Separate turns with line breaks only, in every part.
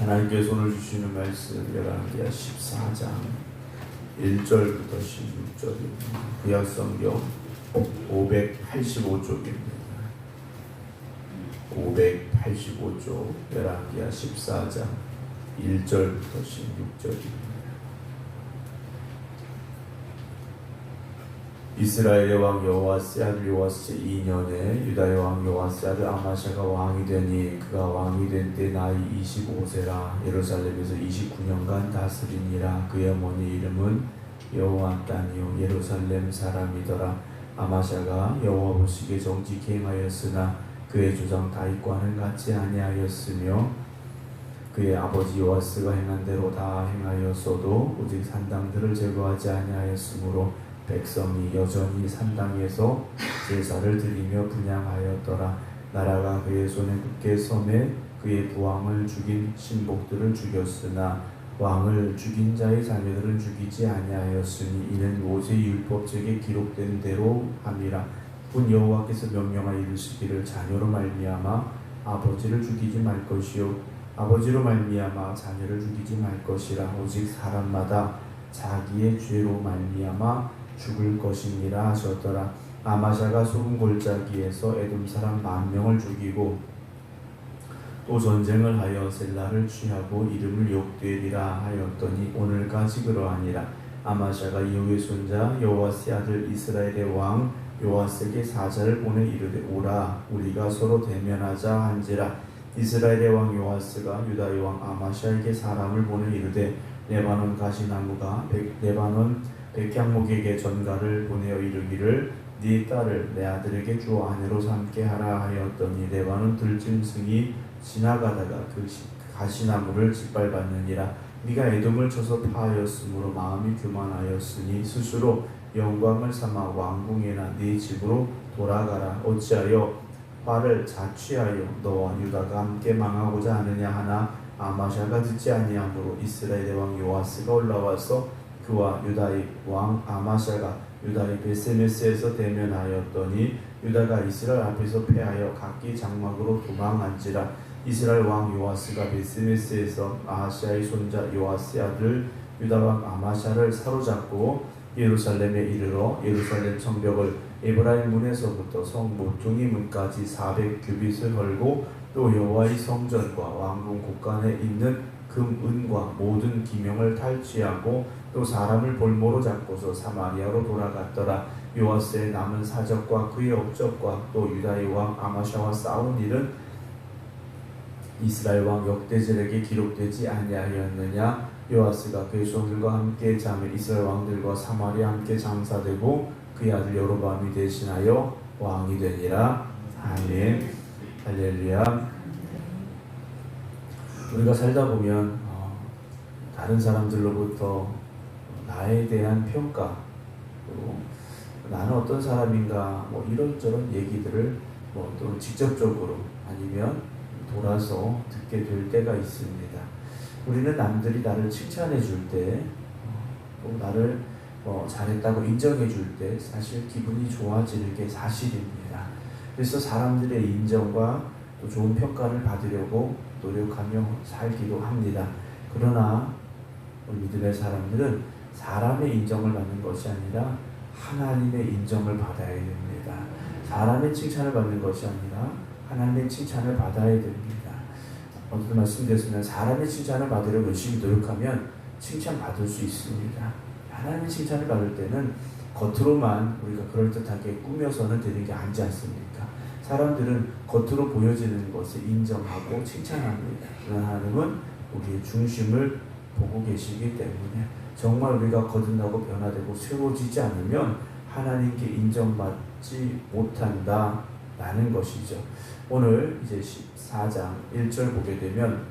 하나님께서 오늘 주시는 말씀 열왕기하 14장 1절부터 16절입니다. 구약성경 585쪽입니다. 585쪽 열왕기하 14장 1절부터 16절입니다. 이스라엘의 왕 여호와스의 아들 요아스 제2년에 유다의 왕 요아스의 아들 아마샤가 왕이 되니 그가 왕이 된 때 나이 25세라 예루살렘에서 29년간 다스리니라. 그의 어머니 이름은 여호아단이요 예루살렘 사람이더라. 아마샤가 여호와 보시기에 정직히 행하였으나 그의 조상 다윗과는 같이 아니하였으며 그의 아버지 요아스가 행한 대로 다 행하였어도 오직 산당들을 제거하지 아니하였으므로 백성이 여전히 산당에서 제사를 드리며 분향하였더라. 나라가 그의 손에 굳게 섬에 그의 부왕을 죽인 신복들을 죽였으나 왕을 죽인 자의 자녀들은 죽이지 아니하였으니 이는 모세 율법책에 기록된 대로 함이라. 군 여호와께서 명령하여 이르시기를 자녀로 말미암아 아버지를 죽이지 말 것이요 아버지로 말미암아 자녀를 죽이지 말 것이라. 오직 사람마다 자기의 죄로 말미암아 죽을 것이니라 하셨더라. 아마샤가 소금 골짜기에서 에돔 사람 10,000명을 죽이고 또 전쟁을 하여 셀라를 취하고 이름을 욕되리라 하였더니 오늘까지 그러하니라. 아마샤가 예후의 손자 여호와스의 아들 이스라엘의 왕 요아스에게 사자를 보내 이르되 오라 우리가 서로 대면하자 한지라. 이스라엘의 왕 요아스가 유다의 왕 아마샤에게 사람을 보내 이르되 레바논 가시나무가 레바논 백향목에게 전가를 보내어 이르기를 네 딸을 내 아들에게 주어 아내로 삼게 하라 하였더니 레바논 들짐승이 지나가다가 그 가시나무를 짓밟았느니라. 네가 에돔을 쳐서 파하였으므로 마음이 교만하였으니 스스로 영광을 삼아 왕궁에나 네 집으로 돌아가라. 어찌하여 화를 자취하여 너와 유다가 함께 망하고자 하느냐 하나 아마샤가 듣지 아니하므로 이스라엘의 왕 요아스가 올라와서 그와 유다의 왕 아마샤가 유다의 베세메스에서 대면하였더니 유다가 이스라엘 앞에서 패하여 각기 장막으로 도망한지라. 이스라엘 왕 요아스가 베세메스에서 아하시아의 손자 요아스의 아들 유다 왕 아마샤를 사로잡고 예루살렘에 이르러 예루살렘 성벽을 에브라임 문에서부터 성 모퉁이 문까지 400규빗을 헐고 또 여호와의 성전과 왕궁 곳간에 있는 금, 은과 모든 기명을 탈취하고 또 사람을 볼모로 잡고서 사마리아로 돌아갔더라. 요아스의 남은 사적과 그의 업적과 또 유다의 왕 아마샤와 싸운 일은 이스라엘 왕 역대절에게 기록되지 아니하였느냐. 요아스가 그의 손들과 함께 잠에 이스라엘 왕들과 사마리아 함께 장사되고 그의 아들 여로보암이 대신하여 왕이 되니라. 아멘. 할렐루야. 우리가 살다 보면 다른 사람들로부터 나에 대한 평가, 또 나는 어떤 사람인가 이런저런 얘기들을 또 직접적으로 아니면 돌아서 듣게 될 때가 있습니다. 우리는 남들이 나를 칭찬해 줄 때, 또 나를 잘했다고 인정해 줄 때 사실 기분이 좋아지는 게 사실입니다. 그래서 사람들의 인정과 또 좋은 평가를 받으려고 노력하며 살기도 합니다. 그러나 믿음의 사람들은 사람의 인정을 받는 것이 아니라 하나님의 인정을 받아야 됩니다. 사람의 칭찬을 받는 것이 아니라 하나님의 칭찬을 받아야 됩니다. 어떤 말씀드렸으면 사람의 칭찬을 받으려고 열심히 노력하면 칭찬받을 수 있습니다. 하나님의 칭찬을 받을 때는 겉으로만 우리가 그럴듯하게 꾸며서는 되는 게 아니지 않습니까? 사람들은 겉으로 보여지는 것을 인정하고 칭찬합니다. 그러나 하나님은 우리의 중심을 보고 계시기 때문에 정말 우리가 거듭나고 변화되고 새로워지지 않으면 하나님께 인정받지 못한다라는 것이죠. 오늘 이제 14장 1절 보게 되면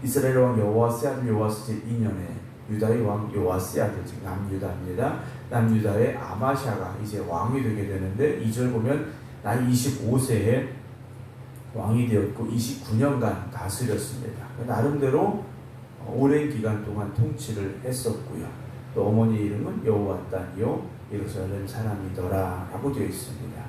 이스라엘 왕 여호와스의 아들 요아스 제2년에 유다의 왕 요아스의 아들 즉 남유다입니다. 남유다의 아마샤가 이제 왕이 되게 되는데 2절 보면 나이 25세에 왕이 되었고 29년간 다스렸습니다. 나름대로 오랜 기간 동안 통치를 했었고요. 또 어머니 이름은 여호아단이요 예루살렘 사람이더라 라고 되어 있습니다.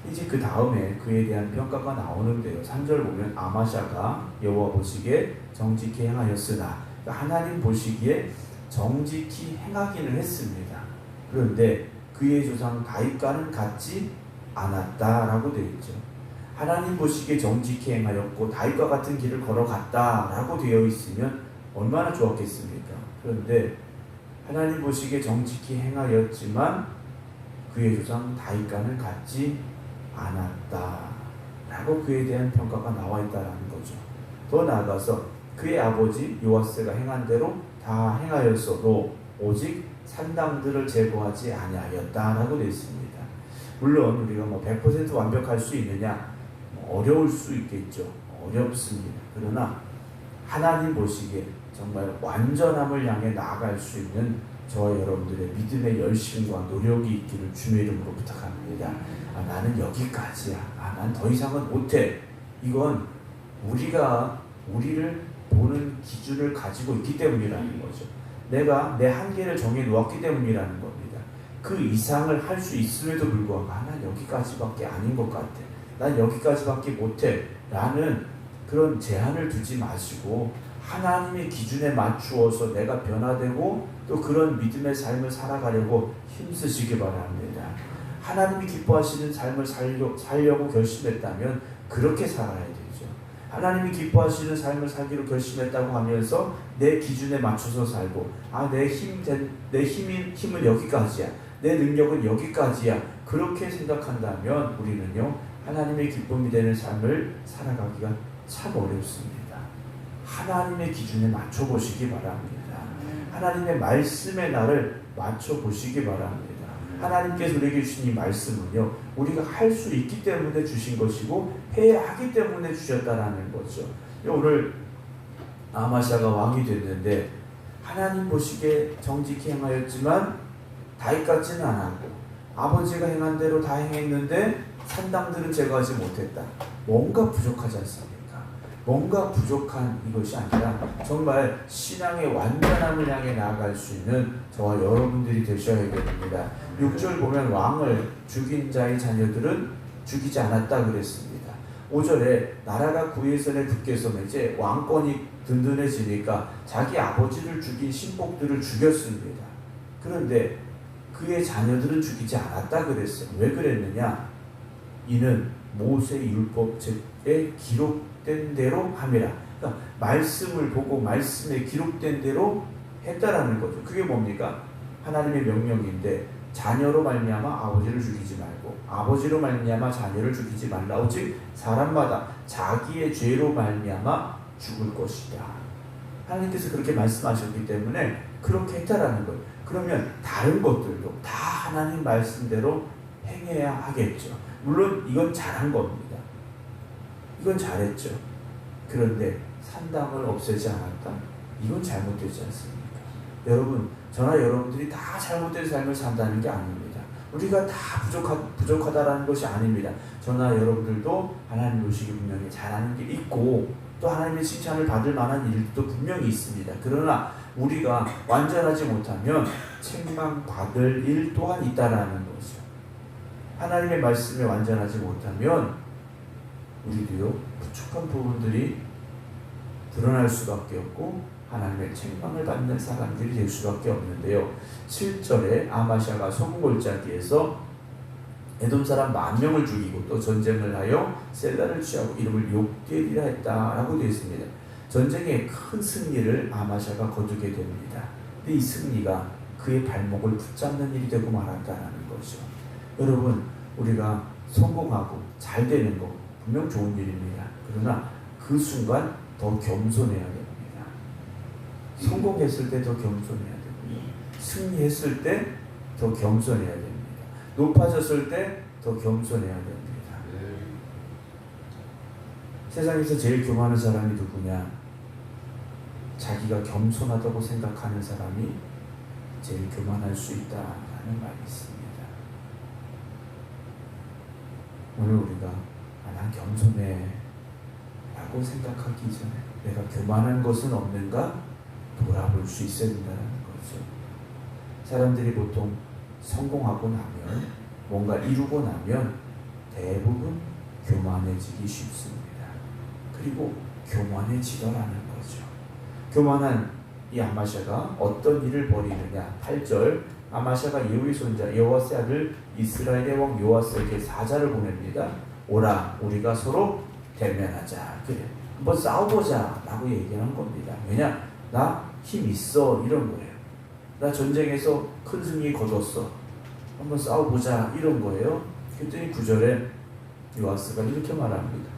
이제 그 다음에 그에 대한 평가가 나오는데요. 3절 보면 아마샤가 여호와 보시기에 정직히 행하였으나, 그러니까 하나님 보시기에 정직히 행하기는 했습니다. 그런데 그의 조상 다윗과는 같지 않았다라고 되어 있죠. 하나님 보시기에 정직히 행하였고 다윗과 같은 길을 걸어갔다라고 되어 있으면 얼마나 좋았겠습니까? 그런데 하나님 보시기에 정직히 행하였지만 그의 조상 다윗과는 같지 않았다라고 그에 대한 평가가 나와 있다라는 거죠. 더 나아가서 그의 아버지 요아스가 행한 대로 다 행하였어도 오직 산당들을 제거하지 아니하였다라고 되어 있습니다. 물론 우리가 100% 완벽할 수 있느냐, 어려울 수 있겠죠. 어렵습니다. 그러나 하나님 보시기에 정말 완전함을 향해 나아갈 수 있는 저와 여러분들의 믿음의 열심과 노력이 있기를 주의 이름으로 부탁합니다. 나는 여기까지야. 난 더 이상은 못해. 이건 우리를 보는 기준을 가지고 있기 때문이라는 거죠. 내가 내 한계를 정해 놓았기 때문이라는 겁니다. 그 이상을 할 수 있음에도 불구하고 난 여기까지밖에 아닌 것 같아. 난 여기까지밖에 못해. 라는 그런 제한을 두지 마시고 하나님의 기준에 맞추어서 내가 변화되고 또 그런 믿음의 삶을 살아가려고 힘쓰시기 바랍니다. 하나님이 기뻐하시는 삶을 살려고 결심했다면 그렇게 살아야 되죠. 하나님이 기뻐하시는 삶을 살기로 결심했다고 하면서 내 기준에 맞춰서 살고 내 힘은 여기까지야. 내 능력은 여기까지야. 그렇게 생각한다면 우리는요 하나님의 기쁨이 되는 삶을 살아가기가 참 어렵습니다. 하나님의 기준에 맞춰보시기 바랍니다. 하나님의 말씀에 나를 맞춰보시기 바랍니다. 하나님께서 우리에게 주신 이 말씀은요 우리가 할 수 있기 때문에 주신 것이고 해야 하기 때문에 주셨다라는 거죠. 오늘 아마샤가 왕이 됐는데 하나님 보시기에 정직히 행하였지만 다윗 같지는 않았고 아버지가 행한 대로 다 행했는데 산당들은 제거하지 못했다. 뭔가 부족하지 않습니까? 뭔가 부족한 이것이 아니라 정말 신앙의 완전함을 향해 나아갈 수 있는 저와 여러분들이 되셔야 됩니다. 6절 보면 왕을 죽인 자의 자녀들은 죽이지 않았다 그랬습니다. 5절에 나라가 그의 손에 붙게 서면 이제 왕권이 든든해지니까 자기 아버지를 죽인 신복들을 죽였습니다. 그런데 그의 자녀들은 죽이지 않았다 그랬어요. 왜 그랬느냐? 이는 모세 율법책에 기록된 대로 함이라. 그러니까 말씀을 보고 말씀에 기록된 대로 했다라는 거죠. 그게 뭡니까? 하나님의 명령인데 자녀로 말미암아 아버지를 죽이지 말고 아버지로 말미암아 자녀를 죽이지 말라. 오직 사람마다 자기의 죄로 말미암아 죽을 것이다. 하나님께서 그렇게 말씀하셨기 때문에 그렇게 했다라는 거예요. 그러면 다른 것들도 다 하나님 말씀대로 행해야 하겠죠. 물론 이건 잘한 겁니다. 이건 잘했죠. 그런데 산당을 없애지 않았다? 이건 잘못되지 않습니까? 여러분, 저나 여러분들이 다 잘못된 삶을 산다는 게 아닙니다. 우리가 다 부족하다라는 것이 아닙니다. 저나 여러분들도 하나님 보시기 분명히 잘하는 게 있고 또 하나님의 칭찬을 받을 만한 일도 분명히 있습니다. 그러나 우리가 완전하지 못하면 책망받을 일 또한 있다라는 거죠. 하나님의 말씀에 완전하지 못하면 우리도요 부족한 부분들이 드러날 수밖에 없고 하나님의 책망을 받는 사람들이 될 수밖에 없는데요. 7절에 아마샤가 소금골짜기에서 에돔 사람 10,000명을 죽이고 또 전쟁을 하여 셀라를 취하고 이름을 욕되리라 했다라고 되어 있습니다. 전쟁의 큰 승리를 아마샤가 거두게 됩니다. 근데 이 승리가 그의 발목을 붙잡는 일이 되고 말았다라는 거죠. 여러분, 우리가 성공하고 잘 되는 거 분명 좋은 일입니다. 그러나 그 순간 더 겸손해야 됩니다. 성공했을 때 더 겸손해야 됩니다. 승리했을 때 더 겸손해야 됩니다. 높아졌을 때 더 겸손해야 됩니다. 세상에서 제일 교만한 사람이 누구냐? 자기가 겸손하다고 생각하는 사람이 제일 교만할 수 있다라는 말이 있습니다. 오늘 우리가 난 겸손해 라고 생각하기 전에 내가 교만한 것은 없는가 돌아볼 수 있어야 된다는 거죠. 사람들이 보통 성공하고 나면 뭔가 이루고 나면 대부분 교만해지기 쉽습니다. 그리고 교만해지더라는 거죠. 교만한 이 아마샤가 어떤 일을 벌이느냐. 8절 아마샤가 예후의 손자 여호아스의 아들 이스라엘의 왕 요아스에게 사자를 보냅니다. 오라 우리가 서로 대면하자. 그래 한번 싸워보자 라고 얘기하는 겁니다. 왜냐 나 힘 있어 이런 거예요. 나 전쟁에서 큰 승리 거뒀어. 한번 싸워보자 이런 거예요. 그랬더니 9절에 요아스가 이렇게 말합니다.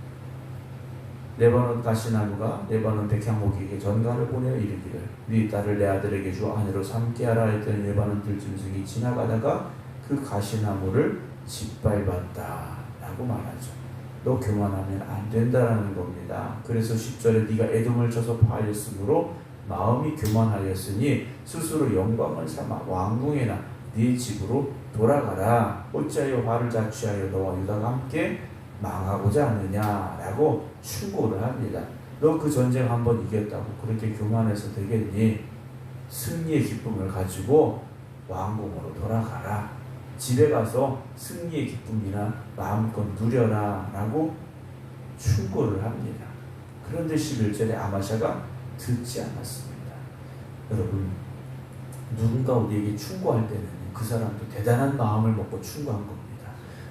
레바논 가시나무가 레바논 백향목에게 전가를 보내어 이르기를 네 딸을 내 아들에게 주어 아내로 삼게 하라 했더니 레바논 들짐승이 지나가다가 그 가시나무를 짓밟았다 라고 말하죠. 너 교만하면 안 된다라는 겁니다. 그래서 10절에 네가 에돔을 쳐서 파하였으므로 마음이 교만하였으니 스스로 영광을 삼아 왕궁에나 네 집으로 돌아가라. 어찌하여 화를 자취하여 너와 유다가 함께 망하고자 하느냐라고 충고를 합니다. 너 그 전쟁 한번 이겼다고 그렇게 교만해서 되겠니? 승리의 기쁨을 가지고 왕궁으로 돌아가라. 집에 가서 승리의 기쁨이나 마음껏 누려라 라고 충고를 합니다. 그런데 11절에 아마샤가 듣지 않았습니다. 여러분 누군가 우리에게 충고할 때는 그 사람도 대단한 마음을 먹고 충고한 겁니다.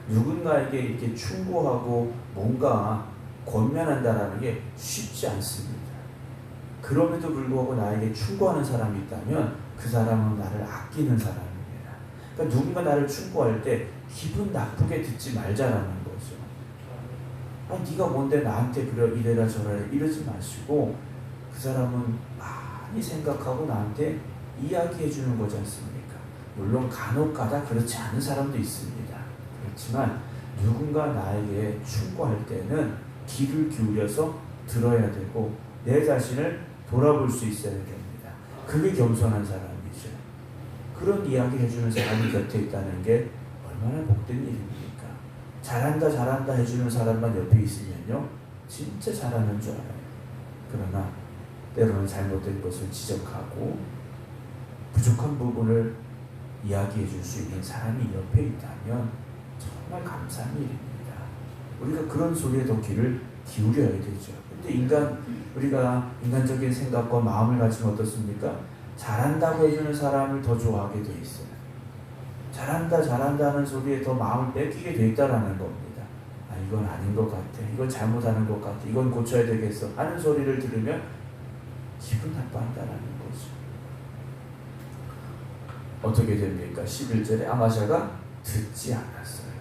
누군가에게 이렇게 충고하고 뭔가 권면한다라는 게 쉽지 않습니다. 그럼에도 불구하고 나에게 충고하는 사람이 있다면 그 사람은 나를 아끼는 사람입니다. 그러니까 누군가 나를 충고할 때 기분 나쁘게 듣지 말자라는 거죠. 아니 네가 뭔데 나한테 그래 이래라 저래라 이러지 마시고 그 사람은 많이 생각하고 나한테 이야기해 주는 거지 않습니까? 물론 간혹가다 그렇지 않은 사람도 있습니다. 그렇지만 누군가 나에게 충고할 때는 귀를 기울여서 들어야 되고 내 자신을 돌아볼 수 있어야 됩니다. 그게 겸손한 사람이죠. 그런 이야기 해주는 사람이 곁에 있다는 게 얼마나 복된 일입니까? 잘한다 해주는 사람만 옆에 있으면요 진짜 잘하는 줄 알아요. 그러나 때로는 잘못된 것을 지적하고 부족한 부분을 이야기해 줄 수 있는 사람이 옆에 있다면 정말 감사한 일입니다. 우리가 그런 소리에 더 귀를 기울여야 되죠. 근데 우리가 인간적인 생각과 마음을 가지면 어떻습니까? 잘한다고 해주는 사람을 더 좋아하게 돼 있어요. 잘한다 하는 소리에 더 마음을 뺏기게 돼 있다라는 겁니다. 아, 이건 아닌 것 같아. 이건 잘못하는 것 같아. 이건 고쳐야 되겠어. 하는 소리를 들으면 기분 나빠한다라는 거죠. 어떻게 됩니까? 11절에 아마샤가 듣지 않았어요.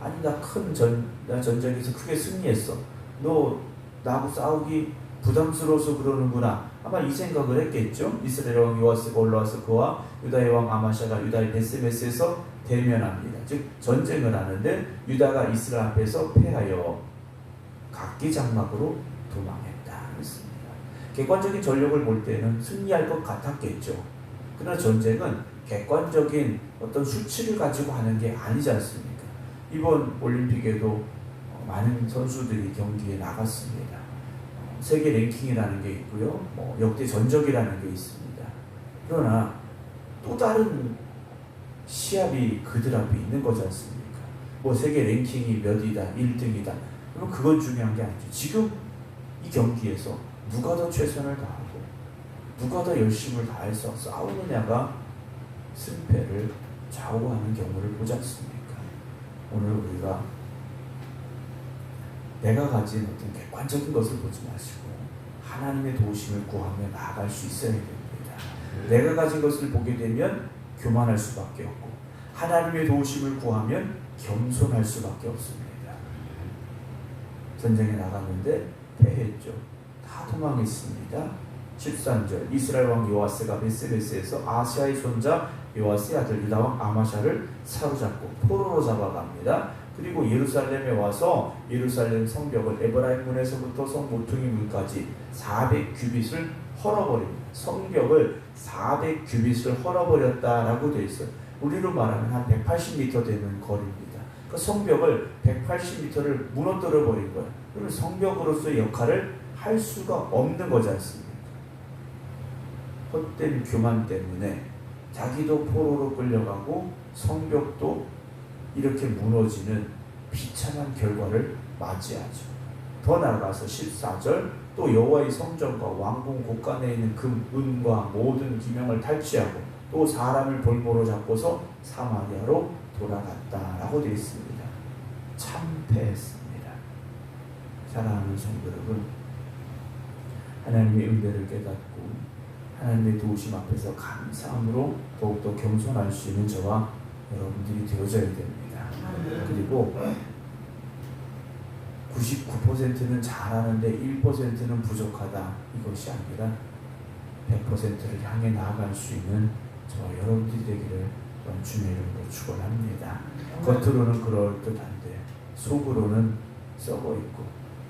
아니 나 전쟁에서 크게 승리했어. 너 나하고 싸우기 부담스러워서 그러는구나. 아마 이 생각을 했겠죠. 이스라엘 왕 요아스가 올라와서 그와 유다의 왕 아마샤가 유다의 베스메스에서 대면합니다. 즉 전쟁을 하는데 유다가 이스라엘 앞에서 패하여 각기 장막으로 도망했다 했습니다. 객관적인 전력을 볼 때는 승리할 것 같았겠죠. 그러나 전쟁은 객관적인 어떤 수치를 가지고 하는 게 아니지 않습니까? 이번 올림픽에도 많은 선수들이 경기에 나갔습니다. 세계 랭킹이라는 게 있고요. 역대 전적이라는 게 있습니다. 그러나 또 다른 시합이 그들 앞에 있는 거지 않습니까? 세계 랭킹이 몇이다, 1등이다. 그럼 그건 중요한 게 아니죠. 지금 이 경기에서 누가 더 최선을 다하고 누가 더 열심을 다해서 싸우느냐가 승패를 좌우하는 경우를 보지 않습니까? 오늘 우리가 내가 가진 어떤 객관적인 것을 보지 마시고 하나님의 도우심을 구하며 나아갈 수 있어야 됩니다. 내가 가진 것을 보게 되면 교만할 수밖에 없고 하나님의 도우심을 구하면 겸손할 수밖에 없습니다. 전쟁에 나갔는데 패했죠. 다 도망했습니다. 13절 이스라엘 왕 요아스가 베스메스에서 아시아의 손자 요아스의 아들 유다 왕 아마샤를 사로잡고 포로로 잡아갑니다. 그리고 예루살렘에 와서 예루살렘 성벽을 에브라임 문에서부터 성 모퉁이 문까지 400규빗을 헐어버립니다. 성벽을 400규빗을 헐어버렸다라고 되어 있어요. 우리로 말하면 한 180m 되는 거리입니다. 그 성벽을 180m를 무너뜨려 버린 거예요. 그러면 성벽으로서의 역할을 할 수가 없는 거지 않습니까? 헛된 교만 때문에 자기도 포로로 끌려가고 성벽도 이렇게 무너지는 비참한 결과를 맞이하죠. 더 나아가서 14절 또 여호와의 성전과 왕궁 곳간에 있는 금, 은과 모든 기명을 탈취하고 또 사람을 볼모로 잡고서 사마리아로 돌아갔다라고 되어 있습니다. 참패했습니다. 사랑하는 성도 여러분, 하나님의 은혜를 깨닫고 하나님의 도우심 앞에서 감사함으로 더욱더 겸손할 수 있는 저와 여러분들이 되어져야 됩니다. 그리고 99%는 잘하는데 1%는 부족하다, 이것이 아니라 100%를 향해 나아갈 수 있는 저와 여러분들이 되기를 주님의 이름으로 축원합니다. 겉으로는 그럴듯한데 속으로는 썩어있고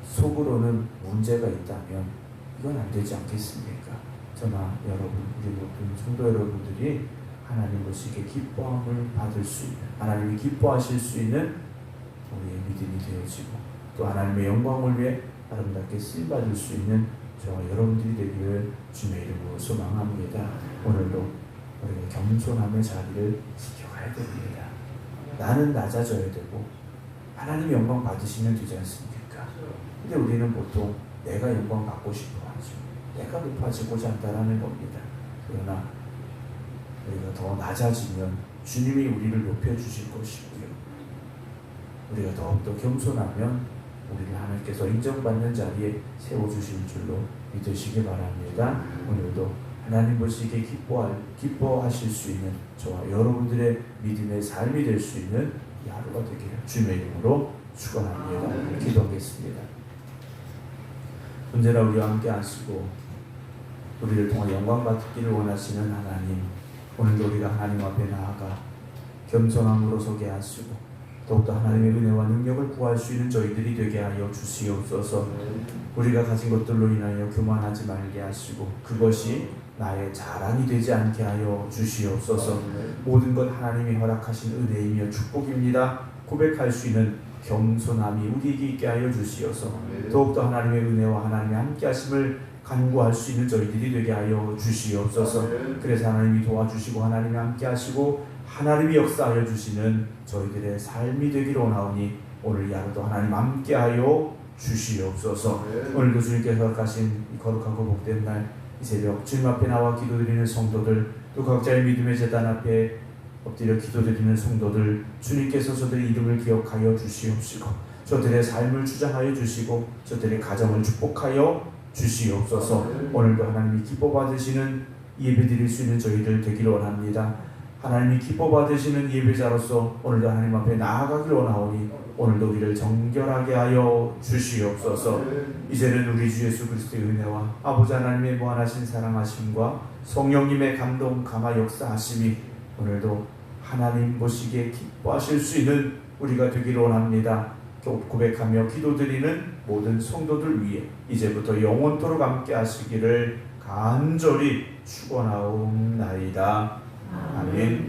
속으로는 문제가 있다면 이건 안 되지 않겠습니까? 저나 여러분, 우리 모든 성도 여러분들이 하나님 보시기에 기뻐함을 받을 수 있는, 하나님이 기뻐하실 수 있는 우리의 믿음이 되어지고 또 하나님의 영광을 위해 아름답게 쓰임받을 수 있는 저와 여러분들이 되기를 주님의 이름으로 소망합니다. 오늘도 우리가 겸손함의 자리를 지켜가야 됩니다. 나는 낮아져야 되고 하나님 영광 받으시면 되지 않습니까? 근데 우리는 보통 내가 영광 받고 싶어 하죠. 내가 높아지고자 한다라는 겁니다. 그러나 우리가 더 낮아지면 주님이 우리를 높여주실 것이고요. 우리가 더욱더 겸손하면 우리를 하나님께서 인정받는 자리에 세워주실 줄로 믿으시기 바랍니다. 오늘도 하나님 보시기에 기뻐하실 수 있는 저와 여러분들의 믿음의 삶이 될 수 있는 이 하루가 되기를 주님의 이름으로 축원합니다. 기도하겠습니다. 언제나 우리와 함께 하시고 우리를 통해 영광 받기를 원하시는 하나님, 오늘도 우리가 하나님 앞에 나아가 겸손함으로 서게 하시고 더욱더 하나님의 은혜와 능력을 구할 수 있는 저희들이 되게 하여 주시옵소서. 우리가 가진 것들로 인하여 교만하지 말게 하시고 그것이 나의 자랑이 되지 않게 하여 주시옵소서. 모든 것 하나님이 허락하신 은혜이며 축복입니다. 고백할 수 있는 겸손함이 우리에게 있게 하여 주시옵소서. 더욱더 하나님의 은혜와 하나님의 함께 하심을 간구할 수 있는 저희들이 되게 하여 주시옵소서. 그래서 하나님이 도와주시고 하나님이 함께 하시고 하나님이 역사하여 주시는 저희들의 삶이 되기를 원하오니 오늘 이 하루도 하나님 함께 하여 주시옵소서. 오늘도 주님께서 허락하신 이 거룩하고 복된 날 이 새벽 주님 앞에 나와 기도드리는 성도들, 또 각자의 믿음의 제단 앞에 엎드려 기도드리는 성도들, 주님께서 저들의 이름을 기억하여 주시옵시고 저들의 삶을 주장하여 주시고 저들의 가정을 축복하여 주시옵소서. 오늘도 하나님이 기뻐 받으시는 예배 드릴 수 있는 저희들 되기를 원합니다. 하나님이 기뻐 받으시는 예배자로서 오늘도 하나님 앞에 나아가길 원하오니 오늘도 우리를 정결하게 하여 주시옵소서. 이제는 우리 주 예수 그리스도의 은혜와 아버지 하나님의 무한하신 사랑하심과 성령님의 감동 감화 역사하심이 오늘도 하나님 보시기에 기뻐하실 수 있는 우리가 되기를 원합니다. 고백하며 기도드리는 모든 성도들 위해 이제부터 영원토록 함께 하시기를 간절히 축원하옵나이다. 아멘.